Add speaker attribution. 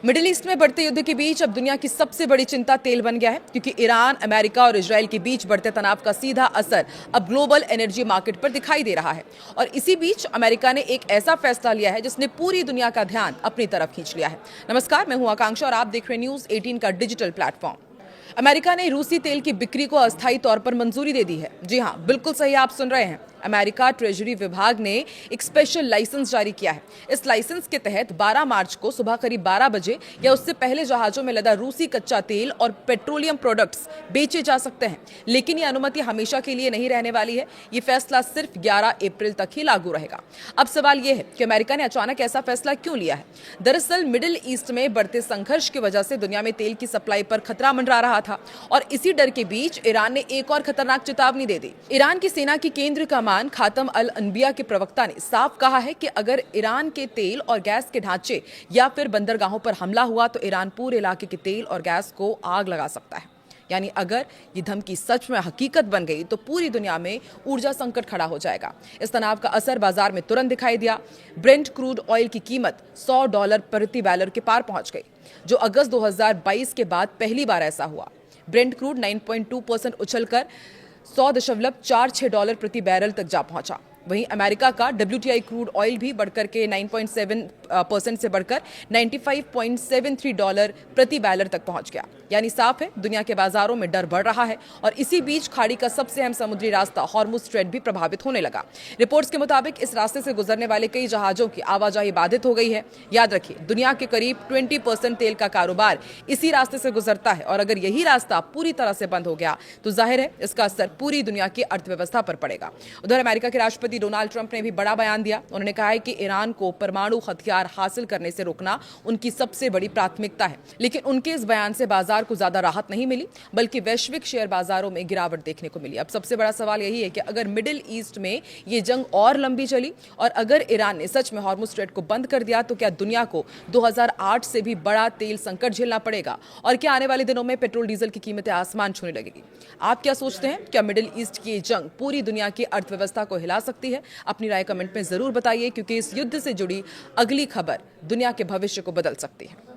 Speaker 1: Middle east में बढ़ते युद्ध के बीच अब दुनिया की सबसे बड़ी चिंता तेल बन गया है, क्योंकि ईरान, अमेरिका और इजराइल के बीच बढ़ते तनाव का सीधा असर अब ग्लोबल एनर्जी मार्केट पर दिखाई दे रहा है। और इसी बीच अमेरिका ने एक ऐसा फैसला लिया है जिसने पूरी दुनिया का ध्यान अपनी तरफ खींच लिया है। नमस्कार, मैं हूं आकांक्षा और आप देख रहे हैं न्यूज़ 18 का डिजिटल प्लेटफॉर्म। अमेरिका ने रूसी तेल की बिक्री को अस्थायी तौर पर मंजूरी दे दी है। जी हां, बिल्कुल सही आप सुन रहे हैं। अमेरिका ट्रेजरी विभाग ने एक स्पेशल लाइसेंस जारी किया है। इस लाइसेंस के तहत 12 मार्च को सुबह करीब 12 बजे या उससे पहले जहाजों में लदा रूसी कच्चा तेल और पेट्रोलियम प्रोडक्ट्स बेचे जा सकते हैं। लेकिन यह अनुमति हमेशा के लिए नहीं रहने वाली है। ये फैसला सिर्फ 11 अप्रैल तक ही लागू रहेगा। अब सवाल यह है कि अमेरिका ने अचानक ऐसा फैसला क्यों लिया है। दरअसल मिडिल ईस्ट में बढ़ते संघर्ष की वजह से दुनिया में तेल की सप्लाई पर खतरा मंडरा रहा था और इसी डर के बीच ईरान ने एक और खतरनाक चेतावनी दे दी। ईरान की सेना की केंद्र कमान खातम अल अनबिया के प्रवक्ता ने साफ कहा है कि अगर ईरान के तेल और गैस के ढांचे या फिर बंदरगाहों पर हमला हुआ तो ईरान पूरे इलाके के तेल और गैस को आग लगा सकता है। यानी अगर ये धमकी सच में हकीकत बन गई तो पूरी दुनिया में ऊर्जा संकट खड़ा हो जाएगा। इस तनाव का असर बाजार में तुरंत दिखाई दिया। ब्रेंट क्रूड ऑयल की कीमत $100 प्रति बैरल के पार पहुंच गई, जो अगस्त 2022 के बाद पहली बार ऐसा हुआ। ब्रेंट क्रूड 9.2% उछलकर $100.46 प्रति बैरल तक जा पहुंचा। वहीं अमेरिका का WTI क्रूड ऑयल भी बढ़कर के 9.7% से बढ़कर $95.73 प्रति बैरल तक पहुंच गया। यानी साफ है, दुनिया के बाजारों में डर बढ़ रहा है। और इसी बीच खाड़ी का सबसे अहम समुद्री रास्ता हॉर्मुज स्ट्रेट भी प्रभावित होने लगा। रिपोर्ट्स के मुताबिक इस रास्ते से गुजरने वाले कई जहाजों की आवाजाही बाधित हो गई है। याद रखिए, दुनिया के करीब 20% तेल का कारोबार इसी रास्ते से गुजरता है और अगर यही रास्ता पूरी तरह से बंद हो गया तो जाहिर है इसका असर पूरी दुनिया की अर्थव्यवस्था पर पड़ेगा। उधर अमेरिका के राष्ट्रपति डोनाल्ड ट्रंप ने भी बड़ा बयान दिया। उन्होंने कहा है कि ईरान को परमाणु हथियार हासिल करने से रोकना उनकी सबसे बड़ी प्राथमिकता है। लेकिन उनके इस बयान से बाजार को ज्यादा राहत नहीं मिली, बल्कि वैश्विक शेयर बाजारों में गिरावट देखने को मिली। अब सबसे बड़ा सवाल यही है कि अगर मिडिल ईस्ट में ये जंग और लंबी चली और अगर ईरान ने सच में हॉर्मुज स्ट्रेट को बंद कर दिया तो क्या दुनिया को 2008 से भी बड़ा तेल संकट झेलना पड़ेगा और क्या आने वाले दिनों में पेट्रोल डीजल की कीमतें आसमान छूने लगेगी। आप क्या सोचते हैं? क्या मिडिल ईस्ट की जंग पूरी दुनिया की अर्थव्यवस्था को हिला सकती है? अपनी राय कमेंट में जरूर बताइए, क्योंकि इस युद्ध से जुड़ी अगली खबर दुनिया के भविष्य को बदल सकती है।